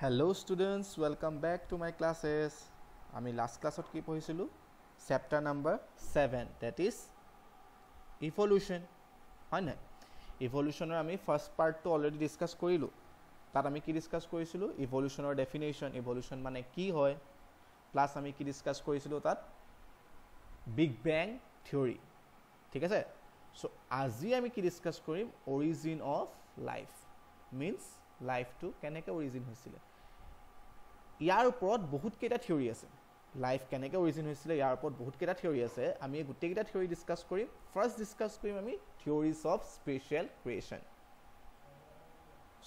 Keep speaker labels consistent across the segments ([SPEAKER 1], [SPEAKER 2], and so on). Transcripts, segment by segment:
[SPEAKER 1] Hello students, welcome back to my classes. আমি last classত কি পঢ়িছিলো? Chapter number 7, that is evolution. হয় না? Evolutionৰ আমি first part to already discuss কৰিলো. তাত আমি কি discuss কৰিছিলো? Evolutionৰ definition, evolution মানে কি হয়? Plus আমি কি discuss কৰিছিলো তাত? Big Bang theory. ঠিক আছে? So আজি আমি কি discuss কৰিম? Origin of life. Means life to কেনেকৈ অৰিজিন হৈছিলে ইয়াৰ ওপৰত বহুত কেইটা থিওৰি আছে লাইফ কেনেকৈ অৰিজিন হৈছিলে ইয়াৰ ওপৰত বহুত কেইটা থিওৰি আছে আমি গোটেই কেইটা থিওৰি ডিসকাস কৰিম ফাৰ্স্ট ডিসকাস কৰিম আমি থিওৰিজ অফ স্পেশাল ক্ৰিয়েচন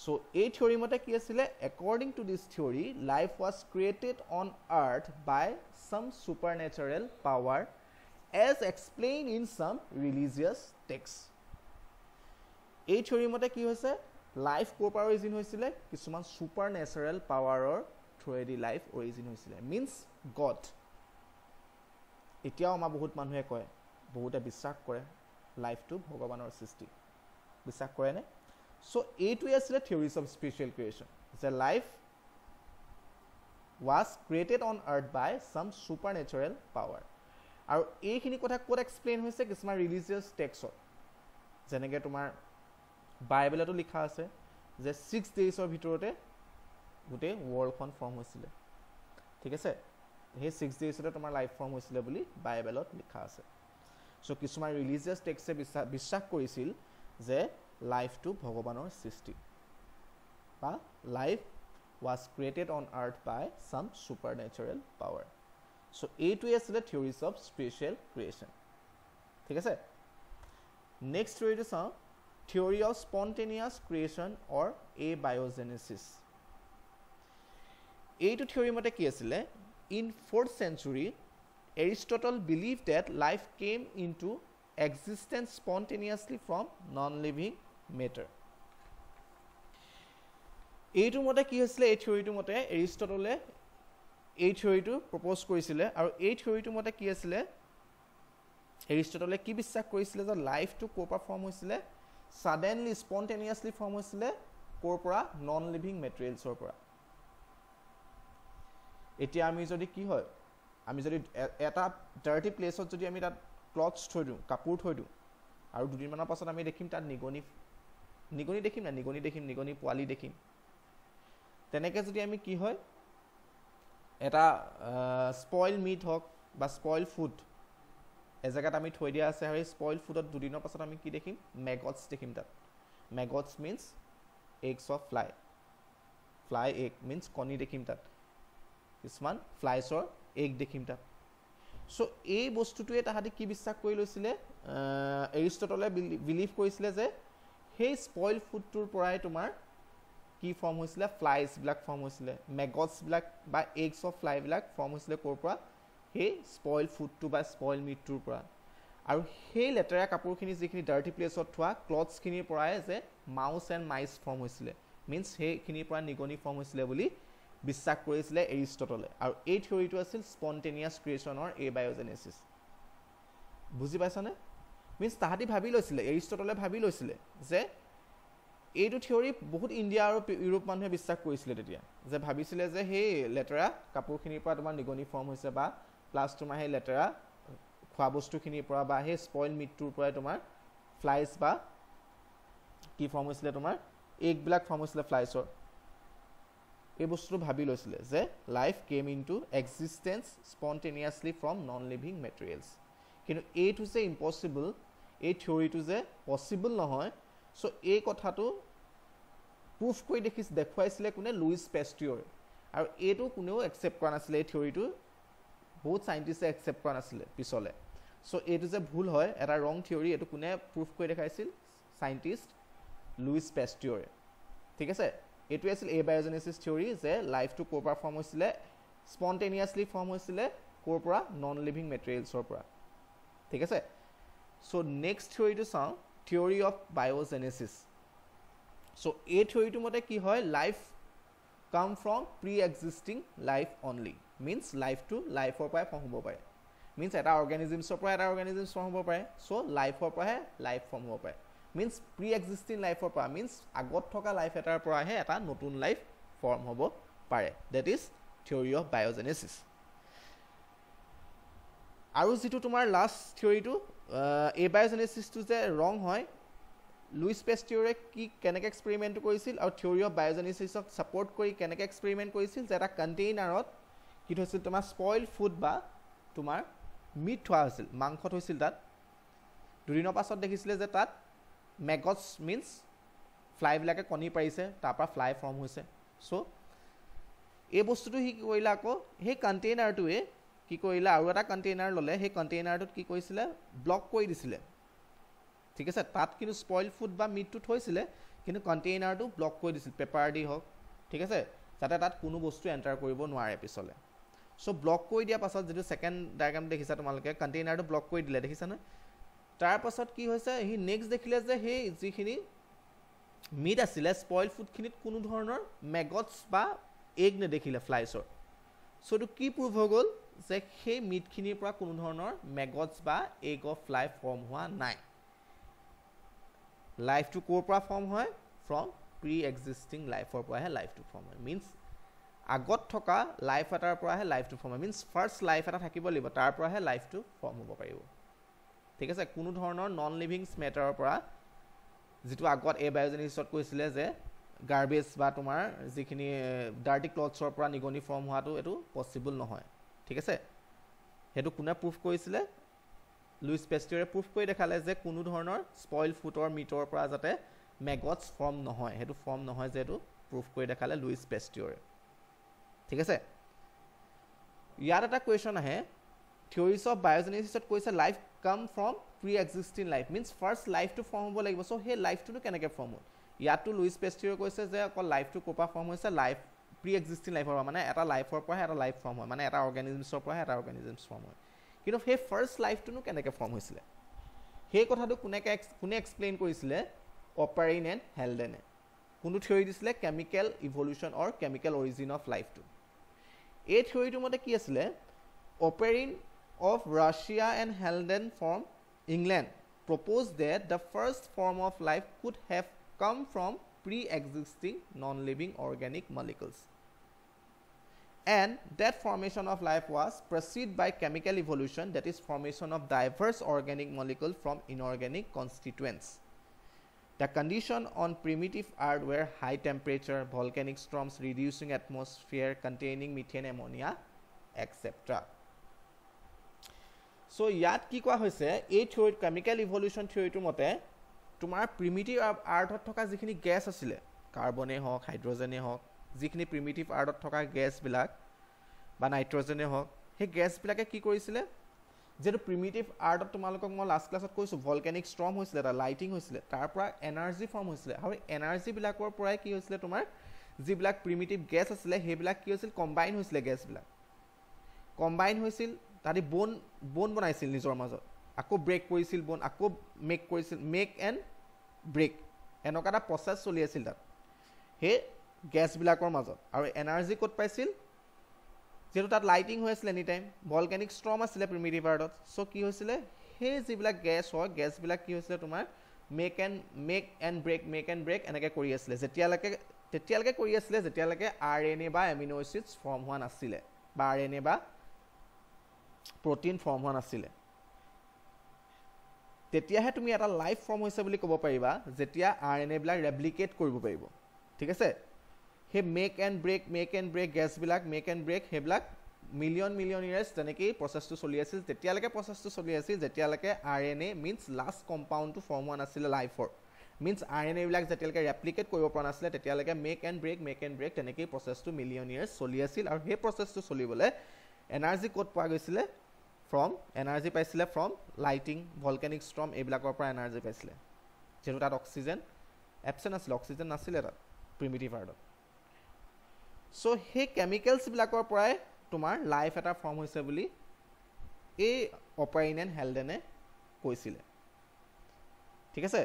[SPEAKER 1] সো এই থিওৰি মতে কি আছিল according to this theory life was created on earth by some supernatural power as explained in some religious texts এই থিওৰি মতে কি হৈছে লাইফ কোৰ অৰিজিন হৈছিলে কিছুমান সুপাৰনেচাৰেল পাৱাৰৰ থ্ৰুৱেদি লাইফ অৰিজিন হৈছিলে মিন্স গড এতিয়াও আমাৰ বহুত মানুহে কয় বহুতে বিশ্বাস কৰে লাইফটো ভগৱানৰ সৃষ্টি বিশ্বাস কৰে নে সো এইটোৱে আছিল থিওৰিজ অফ স্পেশাল ক্ৰিয়েচন যে life was created on earth by some supernatural power আৰু এইখিনি কথা কোড এক্সপ্লেইন হৈছে কিছুমান ৰিলিজিয়াছ টেক্সটত যেনেকৈ তোমাৰ বাইবেলতো লিখা আছে যে 6 ডেজৰ ভিতৰতে গুটে ওয়াৰ্ল্ডখন ফৰ্ম হৈছিল ঠিক আছে হে 6 ডেজতে তোমাৰ লাইফ ফৰ্ম হৈছিল বুলি বাইবেলত লিখা আছে সো কিছুমান ৰিলিজিয়াছ টেক্সটে বিশ্বাস কৰিছিল যে লাইফটো ভগৱানৰ সৃষ্টি বা life was created on earth by some supernatural power so এইটোৱে আছিল থিওৰিজ অফ স্পেশাল ক্ৰিয়েচন ঠিক আছে নেক্সট থিওৰিটো চাওঁ Theory of spontaneous creation or abiogenesis. এইটো থিওৰি মতে কি আছিলে in 4th century Aristotle believed that life came into existence spontaneously from non-living matter. এইটো মতে কি হৈছিলে এই থিওৰিটো মতে এৰিষ্টটলে এই থিওৰিটো প্ৰপ'জ কৰিছিলে আৰু এই থিওৰিটো মতে কি আছিলে এৰিষ্টটলে কি বিশ্বাস কৰিছিলে যে লাইফটো কোৰ ফৰ্ম হৈছিলে suddenly spontaneously form হৈছিলে কোৰ পৰা নন লিভিং মেটেৰিয়েলছৰ পৰা এতিয়া আমি যদি কি হয় আমি যদি এটা ডাৰ্টি প্লেছত যদি আমি তাত ক্লথছ থৈ দিওঁ কাপোৰ থৈ দিওঁ আৰু দুদিন মানৰ পাছত আমি দেখিম তাত নিগনি দেখিম না নিগনি পোৱালি দেখিম তেনেকৈ যদি আমি কি হয় এটা স্পইল মিট হওক বা স্পইল ফুড এজাগাত আমি থৈ দিয়া আছে আৰু স্পইল ফুডত দুদিনৰ পাছত আমি কি দেখিম মেগটছ দেখিম তাত maggots means eggs of fly egg means কণী দেখিম তাত কিছুমান ফ্লাইছৰ এগ দেখিম তাত সো এই বস্তুটোৱে তাহাঁতি কি বিশ্বাস কৰি লৈছিলে এৰিষ্টটলে বিলিভ কৰিছিলে যে সেই স্পইল ফুডটোৰ পৰাই তোমাৰ কি ফৰ্ম হৈছিলে ফ্লাইছবিলাক ফৰ্ম হৈছিলে মেগটছবিলাক বা এগছ অফ ফ্লাইবিলাক ফৰ্ম হৈছিলে ক'ৰ পৰা সেই স্পইল ফুডটো বা স্পইল মিটটোৰ পৰা আৰু সেই লেতেৰা কাপোৰখিনি যিখিনি ডাৰ্টি প্লেছত থোৱা ক্লথছখিনিৰ পৰাই যে মাউছ এণ্ড মাইছ ফৰ্ম হৈছিলে মিন্স সেইখিনিৰ পৰা নিগনি ফৰ্ম হৈছিলে বুলি বিশ্বাস কৰিছিলে এৰিষ্টটলে আৰু এই থিওৰিটো আছিল স্পন্টেনিয়াছ ক্ৰিয়েচনৰ এবায়োজেনেচিছ বুজি পাইছানে মিন্স তাহাঁতি ভাবি লৈছিলে এৰিষ্টটলে ভাবি লৈছিলে যে এইটো থিওৰি বহুত ইণ্ডিয়া আৰু ইউৰোপ মানুহে বিশ্বাস কৰিছিলে তেতিয়া যে ভাবিছিলে যে সেই লেতেৰা কাপোৰখিনিৰ পৰা তোমাৰ নিগনি ফৰ্ম হৈছে বা প্লাছ তোমাৰ সেই লেতেৰা খোৱা বস্তুখিনিৰ পৰা বা সেই স্পইল মিটটোৰ পৰাই তোমাৰ ফ্লাইছ বা কি ফৰ্ম হৈছিলে তোমাৰ এগবিলাক ফৰ্ম হৈছিলে ফ্লাইছৰ এই বস্তুটো ভাবি লৈছিলে যে life came into existence spontaneously from non living materials কিন্তু এইটো যে ইম্পচিবল এই থিওৰিটো যে পচিবল নহয় সো এই কথাটো প্ৰুফ কৰি দেখুৱাইছিলে কোনে লুইছ পেষ্টিয়ৰ আৰু এইটো কোনেও একচেপ্ট কৰা নাছিলে এই থিওৰিটো বহুত সাইন্টিস্টে একসেপ্ট কৰা নাছিলে পিছলে সো এইটো যে ভুল হয় এটা ৰং থিওৰি এটো কোনে প্ৰুফ কৰি দেখাইছিল সাইন্টিস্ট লুইছ পেষ্টিয়ৰে ঠিক আছে এটো আছিল এবায়োজেনেচিছ থিওৰি যে লাইফটো কোৰ পৰা ফৰ্ম হৈছিলে স্পন্টেনিয়াছলি ফৰ্ম হৈছিলে কোৰ পৰা নন লিভিং মেটেৰিয়েলছৰ পৰা ঠিক আছে সো নেক্সট থিওৰিটো চাওঁ থিওৰি অফ বায়োজেনেচিছ সো এই থিওৰিটো মতে কি হয় life come from pre-existing life only means life to life or পৰা ফৰ্ম হ'ব পাৰে means এটা organismsৰ পৰা এটা organisms ফৰ্ম হ'ব পাৰে so life or পৰা life ফৰ্ম হ'ব পাৰে means pre-existing life or পৰা means আগত থকা life এটাৰ পৰা এটা নতুন life form hobo পাৰে ডেট ইজ থিয়ৰী অফ বায়োজেনেচিছ আৰু যেটো তোমাৰ লাষ্ট থিয়ৰীটো এবায়োজেনেচিছটো যে ৰং হয় লুইস পেষ্টিয়ৰে কি কেনেকৈ এক্সপেৰিমেণ্ট কৰিছিল আৰু থিয়ৰী অফ বায়োজেনেচিছক ছাপৰ্ট কৰি কেনেকৈ এক্সপেৰিমেণ্ট কৰিছিল যে এটা কণ্টেইনাৰত কি থৈছিল তোমাৰ স্পইল ফুড বা তোমাৰ মিট থোৱা হৈছিল মাংস থৈছিল তাত দুদিনৰ পাছত দেখিছিলে যে তাত মেগটছ মিন্স ফ্লাইবিলাকে কণী পাৰিছে তাৰপৰা ফ্লাই ফৰ্ম হৈছে চ' এই বস্তুটো সি কি কৰিলে আকৌ সেই কণ্টেইনাৰটোৱে কি কৰিলে আৰু এটা কণ্টেইনাৰ ল'লে সেই কণ্টেইনাৰটোত কি কৰিছিলে ব্লক কৰি দিছিলে ঠিক আছে তাত কিন্তু স্পইল ফুড বা মিটটো থৈছিলে কিন্তু কণ্টেইনাৰটো ব্লক কৰি দিছিল পেপাৰ দি হওক ঠিক আছে যাতে তাত কোনো বস্তু এণ্টাৰ কৰিব নোৱাৰে পিছলৈ চ' ব্লক কৰি দিয়াৰ পাছত যিটো ছেকেণ্ড ডায়েগ্ৰাম দেখিছা তোমালোকে কণ্টেইনাৰটো ব্লক কৰি দিলে দেখিছানে তাৰ পাছত কি হৈছে সি নেক্সট দেখিলে যে সেই যিখিনি মিট আছিলে স্পইল ফুডখিনিত কোনো ধৰণৰ মেগটছ বা এগ নেদেখিলে ফ্লাইছৰ চ' এইটো কি প্ৰুভ হৈ গ'ল যে সেই মিটখিনিৰ পৰা কোনো ধৰণৰ মেগটছ বা এগ অফ ফ্লাই ফৰ্ম হোৱা নাই লাইফটো ক'ৰ পৰা ফৰ্ম হয় ফ্ৰম প্ৰি এক্সিষ্টিং লাইফৰ পৰাহে লাইফটো ফৰ্ম হয় মিন্স আগত থকা লাইফ এটাৰ পৰাহে লাইফটো ফৰ্ম হয় মিন্স ফাৰ্ষ্ট লাইফ এটা থাকিব লাগিব তাৰ পৰাহে লাইফটো ফৰ্ম হ'ব পাৰিব ঠিক আছে কোনো ধৰণৰ নন লিভিংছ মেটাৰৰ পৰা যিটো আগত এই বায়োজেনেচিছত কৈছিলে যে গাৰ্বেজ বা তোমাৰ যিখিনি ডাৰ্টি ক্লথছৰ পৰা নিগনি ফৰ্ম হোৱাটো এইটো পচিবল নহয় ঠিক আছে সেইটো কোনে প্ৰুফ কৰিছিলে লুইস পেষ্টিয়ৰে প্ৰুফ কৰি দেখালে যে কোনো ধৰণৰ স্পইল ফুডৰ মিটৰ পৰা যাতে মেগটছ ফৰ্ম নহয় সেইটো ফৰ্ম নহয় যে এইটো প্ৰুফ কৰি দেখালে লুইস পেষ্টিয়ৰে ঠিক আছে ইয়াত এটা কুৱেশ্যন আহে থিয়ৰিজ অফ বায়োজেনেচিছত কৈছে life come from pre existing life means first লাইফটো ফৰ্ম হ'ব লাগিব চ' সেই লাইফটোনো কেনেকৈ ফৰ্ম হ'ল ইয়াতো লুইস পেষ্টিয়ৰে কৈছে যে অকল লাইফটো ক'ৰ পৰা ফৰ্ম হৈছে লাইফ প্ৰি এক্সিষ্টিং লাইফৰ পৰা মানে এটা লাইফৰ পৰাহে এটা লাইফ ফৰ্ম হয় মানে এটা অৰ্গেনিজমছৰ পৰাহে এটা অৰ্গেনিজমছ ফৰ্ম হয় কিন্তু সেই ফাৰ্ষ্ট লাইফটোনো কেনেকৈ ফৰ্ম হৈছিলে সেই কথাটো কোনে এক্সপ্লেইন কৰিছিলে অপাৰিন এণ্ড হেলডেনে কোনটো থিয়ৰী দিছিলে chemical evolution or chemical origin of লাইফটো এই থিয়ৰীটোৰ মতে কি আছিলে অপাৰিন of Russia and Halden from England proposed that the first form of life could have come from pre-existing non-living organic molecules and that formation of life was preceded by chemical evolution that is formation of diverse organic molecules from inorganic constituents. The condition on primitive earth were high temperature, volcanic storms, reducing atmosphere containing methane, ammonia, etc. So ইয়াত কি কোৱা হৈছে এই theory chemical evolution থিয়ৰীটোৰ মতে তোমাৰ primitive আৰ্থত থকা যিখিনি gas আছিলে কাৰ্বনে হওক হাইড্ৰজেনে হওক যিখিনি প্ৰিমিটিভ আৰ্থত থকা গেছবিলাক বা নাইট্ৰজেনে হওক সেই গেছবিলাকে কি কৰিছিলে যেটো প্ৰিমিটিভ আৰ্থত তোমালোকক মই লাষ্ট ক্লাছত কৈছোঁ ভলকেনিক ষ্টৰ্ম হৈছিলে এটা লাইটিং হৈছিলে তাৰ পৰা এনাৰ্জি ফৰ্ম হৈছিলে আৰু এনাৰ্জিবিলাকৰ পৰাই কি হৈছিলে তোমাৰ যিবিলাক প্ৰিমিটিভ গেছ আছিলে সেইবিলাক কি হৈছিল কম্বাইন হৈছিলে গেছবিলাক কম্বাইন হৈছিল তাতে বোন বনাইছিল নিজৰ মাজত আকৌ ব্ৰেক কৰিছিল বোন আকৌ মেক এণ্ড ব্ৰেক এনেকুৱা এটা প্ৰচেছ চলি আছিল তাত সেই গেছবিলাকৰ মাজত আৰু এনাৰ্জি ক'ত পাইছিল যেটো তাত লাইটিং হৈ আছিল এনি টাইম ভলকেনিক ষ্টৰ্ম আছিলে প্ৰিমিটিভ আৰ্থত চ' কি হৈছিলে সেই যিবিলাক গেছ হয় গেছবিলাক কি হৈছিলে তোমাৰ মেক এণ্ড ব্ৰেক এনেকৈ কৰি আছিলে তেতিয়ালৈকে কৰি আছিলে যেতিয়ালৈকে RNA বা এমিনো এচিডছ ফৰ্ম হোৱা নাছিলে বা RNA বা প্ৰটিন ফৰ্ম হোৱা নাছিলে তেতিয়াহে তুমি এটা লাইফ ফৰ্ম হৈছে বুলি ক'ব পাৰিবা যেতিয়া RNA বিলাক ৰেপ্লিকেট কৰিব পাৰিব ঠিক আছে হে মেক এণ্ড ব্ৰেক গেছবিলাক মেক এণ্ড ব্ৰেক সেইবিলাক মিলিয়ন ইয়াৰ্ছ তেনেকেই প্ৰচেছটো চলি আছিল তেতিয়ালৈকে প্ৰচেছটো চলি আছিল যেতিয়ালৈকে RNA মিন্স লাষ্ট কম্পাউণ্ডটো ফৰ্ম হোৱা নাছিলে লাইফৰ মিন্স RNA বিলাক যেতিয়ালৈকে ৰেপ্লিকেট কৰিব পৰা নাছিলে তেতিয়ালৈকে মেক এণ্ড ব্ৰেক তেনেকেই প্ৰচেছটো মিলিয়ন ইয়াৰ্ছ চলি আছিল আৰু সেই প্ৰচেছটো চলিবলৈ এনাৰ্জি ক'ত পোৱা গৈছিলে এনাৰ্জি পাইছিলে ফ্ৰম লাইটিং ভলকেনিক ষ্টৰ্ম এইবিলাকৰ পৰা এনাৰ্জি পাইছিলে যেটো তাত অক্সিজেন এবচেণ্ট আছিলে অক্সিজেন নাছিলে তাত প্ৰিমিটিভ আৰ্থত চ' সেই কেমিকেলছবিলাকৰ পৰাই তোমাৰ লাইফ এটা ফৰ্ম হৈছে বুলি এই অপাৰিন এণ্ড হেলডেনে কৈছিলে ঠিক আছে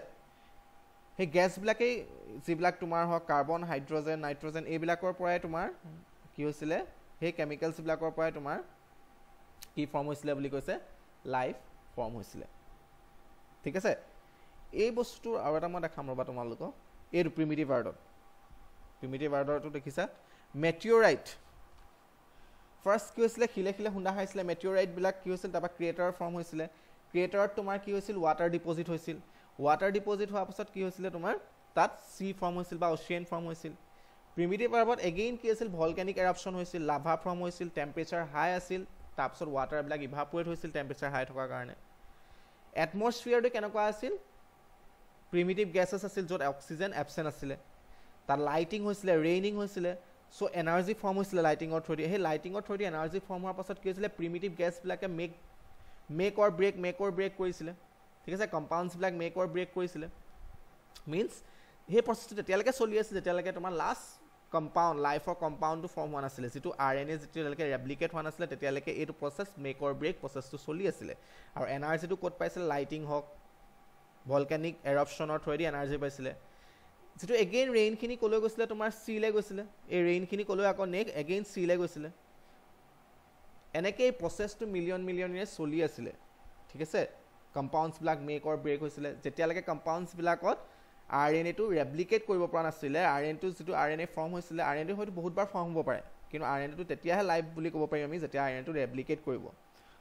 [SPEAKER 1] সেই গেছবিলাকেই যিবিলাক তোমাৰ হওক কাৰ্বন হাইড্ৰজেন নাইট্ৰজেন এইবিলাকৰ পৰাই তোমাৰ কি হৈছিলে সেই কেমিকেলছবিলাকৰ পৰাই তোমাৰ কি ফৰ্ম হৈছিলে বুলি কৈছে লাইফ ফৰ্ম হৈছিলে ঠিক আছে এই বস্তুটো আৰু এটা মই দেখাম ৰবা তোমালোকক এইটো প্ৰিমিটিভ আৰ্থটো দেখিছা মেটিঅ'ৰাইট ফাৰ্ষ্ট কি হৈছিলে শিলে শিলে খুন্দা খাইছিলে মেটিঅ'ৰাইটবিলাক কি হৈছিল তাৰপৰা ক্ৰিয়েটাৰ ফৰ্ম হৈছিলে ক্ৰিয়েটাৰত তোমাৰ কি হৈছিল ৱাটাৰ ডিপজিট হৈছিল ৱাটাৰ ডিপজিট হোৱাৰ পাছত কি হৈছিলে তোমাৰ তাত চি ফৰ্ম হৈছিল বা অচিয়ান ফৰ্ম হৈছিল প্ৰিমিটিভ আৰ্বত এগেইন কি আছিল ভলকেনিক এৰাপশ্যন হৈছিল লাভা ফৰ্ম হৈছিল টেম্পাৰেচাৰ হাই আছিল তাৰপিছত ৱাটাৰবিলাক ইভাপৰেট হৈছিল টেম্পাৰেচাৰ হাই থকাৰ কাৰণে এটমছফিয়াৰটো কেনেকুৱা আছিল প্ৰিমিটিভ গেছেছ আছিল য'ত অক্সিজেন এবচেণ্ট আছিলে তাত লাইটিং হৈছিলে ৰেইনিং হৈছিলে চ' এনাৰ্জি ফৰ্ম হৈছিলে লাইটিঙৰ থ্ৰুদি সেই লাইটিঙৰ থ্ৰুদি এনাৰ্জি ফৰ্ম হোৱাৰ পাছত কি হৈছিলে প্ৰিমিটিভ গেছবিলাকে মেক অৰ ব্ৰেক কৰিছিলে ঠিক আছে কম্পাউণ্ডছবিলাক মেক অৰ ব্ৰেক কৰিছিলে মিনছ সেই প্ৰচেছটো তেতিয়ালৈকে চলি আছে যেতিয়ালৈকে তোমাৰ লাষ্ট কম্পাউণ্ড লাইফৰ কম্পাউণ্ডটো ফৰ্ম হোৱা নাছিলে যিটো RNA যেতিয়ালৈকে ৰেপ্লিকেট হোৱা নাছিলে তেতিয়ালৈকে এইটো প্ৰচেছ মেক অৰ ব্ৰেক প্ৰচেছটো চলি আছিলে আৰু এনাৰ্জিটো ক'ত পাইছিলে লাইটিং হওক ভলকেনিক এৰপশ্যনৰ থ্ৰুদি এনাৰ্জি পাইছিলে যিটো এগেইন ৰেইনখিনি ক'লৈ গৈছিলে তোমাৰ চিলৈ গৈছিলে এই ৰেইনখিনি ক'লৈ আকৌ এগেইন চিলৈ গৈছিলে এনেকৈ এই প্ৰচেছটো মিলিয়ন ইয়েৰ্ছ চলি আছিলে ঠিক আছে কম্পাউণ্ডছবিলাক মেক অৰ ব্ৰেক হৈছিলে যেতিয়ালৈকে কম্পাউণ্ডছবিলাকত RNA-টো ৰেপ্লিকেট কৰিব পৰা নাছিলে RNA-টো যিটো RNA ফৰ্ম হৈছিলে RNA-টো হয়তো বহুতবাৰ ফৰ্ম হ'ব পাৰে কিন্তু RNA-টো তেতিয়াহে লাইভ বুলি ক'ব পাৰিম আমি যেতিয়া RNA-টো ৰেপ্লিকেট কৰিব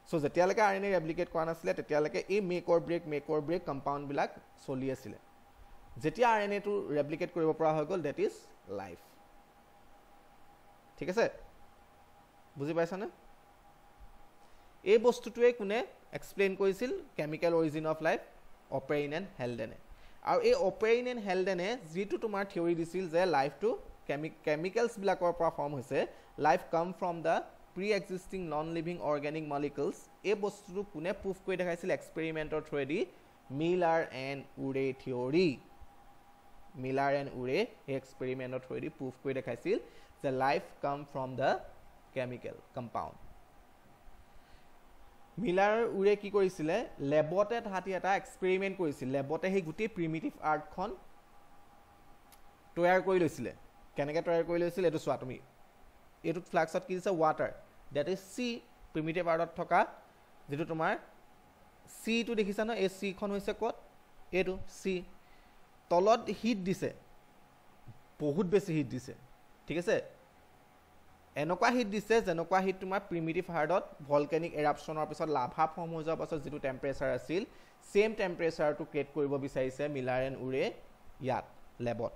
[SPEAKER 1] চ' যেতিয়ালৈকে RNA ৰেপ্লিকেট কৰা নাছিলে তেতিয়ালৈকে এই মেক অৰ ব্ৰেক কম্পাউণ্ডবিলাক চলি আছিলে যেতিয়া RNA-টো ৰেপ্লিকেট কৰিব পৰা হৈ গ'ল ডেট ইজ লাইফ ঠিক আছে বুজি পাইছানে এই বস্তুটোৱে কোনে এক্সপ্লেইন কৰিছিল chemical origin of life Oparin and Haldane আৰু এই অপেৰিন এণ্ড হেলডেনে যিটো তোমাৰ থিয়ৰী দিছিল যে লাইফটো কেমিকেলছবিলাকৰ পৰা ফৰ্ম হৈছে life come from the pre existing non living organic molecules এই বস্তুটো কোনে প্ৰুভ কৰি দেখাইছিল এক্সপেৰিমেণ্টৰ থ্ৰুৱেদি Miller and Urey theory Miller and Urey এই এক্সপেৰিমেণ্টৰ থ্ৰুৱেদি প্ৰুভ কৰি দেখাইছিল যে life come from the chemical compound মিলাৰ উৰে কি কৰিছিলে লেবতে তাহাঁতি এটা এক্সপেৰিমেণ্ট কৰিছিল লেবতে সেই গোটেই প্ৰিমিটিভ আৰ্টখন তৈয়াৰ কৰি লৈছিলে কেনেকৈ তৈয়াৰ কৰি লৈছিল এইটো চোৱা তুমি এইটোত ফ্লাক্সত কি দিছে ৱাটাৰ ডেট ইজ চি প্ৰিমিটিভ আৰ্টত থকা যিটো তোমাৰ চিটো দেখিছা ন এই চিখন হৈছে ক'ত এইটো চি তলত হিট দিছে বহুত বেছি হিট দিছে ঠিক আছে এনেকুৱা হিট দিছে যেনেকুৱা হিট তোমাৰ প্ৰিমিটিভ হাৰ্ডত ভলকেনিক এৰাপশ্যনৰ পিছত লাভা ফৰ্ম হৈ যোৱাৰ পাছত যিটো টেম্পাৰেচাৰ আছিল ছেম টেম্পাৰেচাৰটো ক্ৰিয়েট কৰিব বিচাৰিছে মিলাৰ এণ্ড উৰে ইয়াত লেবত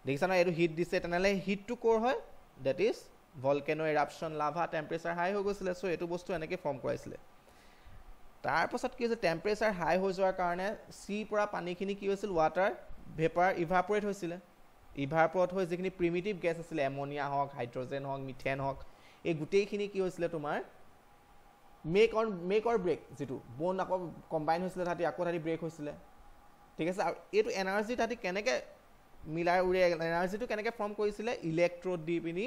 [SPEAKER 1] দেখিছা ন এইটো হিট দিছে তেনেহ'লে হিটটো ক'ৰ হয় that is volcano eruption lava temperature high হৈ গৈছিলে চ' এইটো বস্তু এনেকৈ ফৰ্ম কৰাইছিলে তাৰপাছত কি হৈছে টেম্পাৰেচাৰ হাই হৈ যোৱাৰ কাৰণে চিৰ পৰা পানীখিনি কি হৈছিল ৱাটাৰ ভেপাৰ ইভাপৰেট হৈছিলে ইভাপৰেট হৈ যিখিনি প্ৰিমিটিভ গেছ আছিলে এমনিয়া হওক হাইড্ৰজেন হওক মিথেন হওক এই গোটেইখিনি কি হৈছিলে তোমাৰ মেক অৰ ব্ৰেক যিটো বন আকৌ কম্বাইন হৈছিলে তাহাঁতি আকৌ তাহাঁতি ব্ৰেক হৈছিলে ঠিক আছে আৰু এইটো এনাৰ্জি তাহাঁতি কেনেকৈ মিলাই উৰে এনাৰ্জিটো কেনেকৈ ফৰ্ম কৰিছিলে ইলেক্ট্ৰড দি পিনি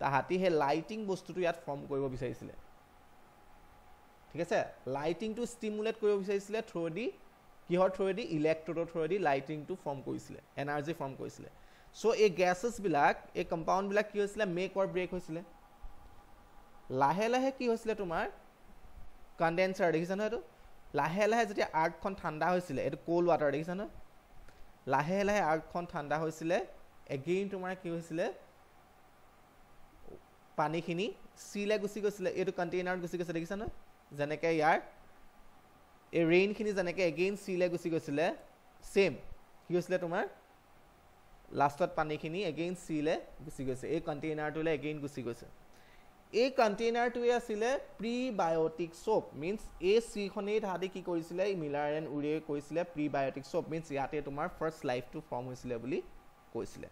[SPEAKER 1] তাহাঁতি সেই লাইটিং বস্তুটো ইয়াত ফৰ্ম কৰিব বিচাৰিছিলে ঠিক আছে লাইটিংটো ষ্টিমুলেট কৰিব বিচাৰিছিলে থ্ৰুদি কিহৰ থ্ৰুদি ইলেক্ট্ৰডৰ থ্ৰুদি লাইটিংটো ফৰ্ম কৰিছিলে এনাৰ্জি ফৰ্ম কৰিছিলে চ' এই গেছেছবিলাক এই কম্পাউণ্ডবিলাক কি হৈছিলে মেক অৰ ব্ৰেক হৈছিলে লাহে লাহে কি হৈছিলে তোমাৰ কণ্ডেনচাৰ দেখিছা নহয় এইটো লাহে লাহে যেতিয়া আৰ্টখন ঠাণ্ডা হৈছিলে এইটো কোল্ড ৱাটাৰ দেখিছা নহয় লাহে লাহে আৰ্টখন ঠাণ্ডা হৈছিলে এগেইন তোমাৰ কি হৈছিলে পানীখিনি চিলে গুচি গৈছিলে এইটো কণ্টেইনাৰত গুচি গৈছে দেখিছা নহয় যেনেকৈ ইয়াৰ এই ৰেইনখিনি যেনেকৈ এগেইন চিলে গুচি গৈছিলে ছেম কি হৈছিলে তোমাৰ লাষ্টত পানীখিনি এগেইন চিলে গুচি গৈছে এই কণ্টেইনাৰটোলৈ এগেইন গুচি গৈছে এই কণ্টেইনাৰটোৱে আছিলে প্ৰিবায়'টিক সোপ মিনছ এই চিখনেই তাহাঁতি কি কৰিছিলে মিলাৰ এণ্ড উৰে কৈছিলে প্ৰিবায়'টিক সোপ মিনছ ইয়াতে তোমাৰ ফাৰ্ষ্ট লাইফটো ফৰ্ম হৈছিলে বুলি কৈছিলে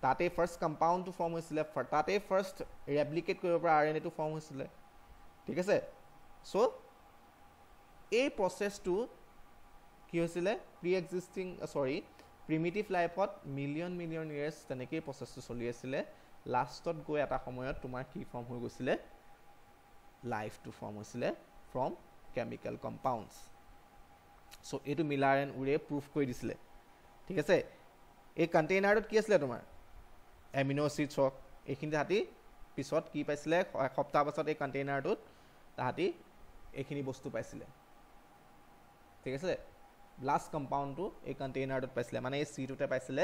[SPEAKER 1] তাতে ফাৰ্ষ্ট কম্পাউণ্ডটো ফৰ্ম হৈছিলে তাতে ফাৰ্ষ্ট ৰেপ্লিকেট কৰিব পৰা RNA-টো ফৰ্ম হৈছিলে ঠিক আছে চ' এই প্ৰচেছটো কি হৈছিলে প্ৰিমিটিভ লাইফত মিলিয়ন ইয়েৰ্ছ তেনেকেই প্ৰচেছটো চলি আছিলে লাষ্টত গৈ এটা সময়ত তোমাৰ কি ফৰ্ম হৈ গৈছিলে লাইফটো ফৰ্ম হৈছিলে ফ্ৰম কেমিকেল কম্পাউণ্ডছ চ' এইটো মিলাৰ এণ্ড উৰে প্ৰুফ কৰি দিছিলে ঠিক আছে এই কণ্টেইনাৰটোত কি আছিলে তোমাৰ এমিনো এচিডছ হওক এইখিনি তাহাঁতি পিছত কি পাইছিলে এসপ্তাহ পাছত এই কণ্টেইনাৰটোত তাহাঁতি এইখিনি বস্তু পাইছিলে ঠিক আছে লাষ্ট কম্পাউণ্ডটো এই কণ্টেইনাৰটোত পাইছিলে মানে এই চিটোতে পাইছিলে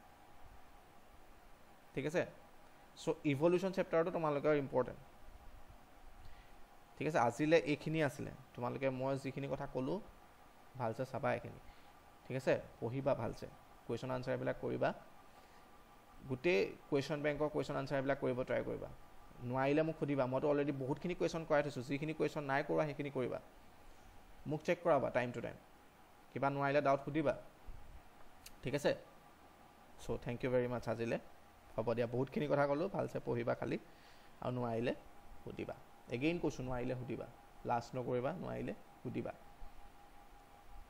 [SPEAKER 1] ঠিক আছে চ' ইভলিউশ্যন চেপ্টাৰটো তোমালোকৰ ইম্পৰ্টেণ্ট ঠিক আছে আজিলৈ এইখিনি আছিলে তোমালোকে মই যিখিনি কথা ক'লোঁ ভালছে চাবা এইখিনি ঠিক আছে পঢ়িবা ভালছে কুৱেশ্যন আনচাৰ এইবিলাক কৰিবা গোটেই কুৱেশ্যন বেংকৰ কুৱেশ্যন আনচাৰ এইবিলাক কৰিব ট্ৰাই কৰিবা নোৱাৰিলে মোক সুধিবা মইতো অলৰেডি বহুতখিনি কুৱেশ্যন কৰাই থৈছোঁ যিখিনি কুৱেশ্যন নাই কৰোৱা সেইখিনি কৰিবা মোক চেক কৰাবা টাইম টু টাইম কিবা নোৱাৰিলে ডাউট সুধিবা ঠিক আছে চ' থেংক ইউ ভেৰি মাছ আজিলৈ হ'ব দিয়া বহুতখিনি কথা ক'লোঁ ভালছে পঢ়িবা খালি আৰু নোৱাৰিলে সুধিবা এগেইন কৈছোঁ নোৱাৰিলে সুধিবা লাজ নকৰিবা নোৱাৰিলে সুধিবা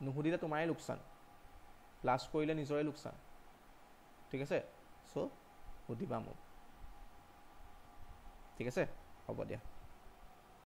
[SPEAKER 1] নুসুধিলে তোমাৰে লোকচান লাজ কৰিলে নিজৰে লোকচান ঠিক আছে চ' সুধিবা মোক ঠিক আছে হ'ব দিয়া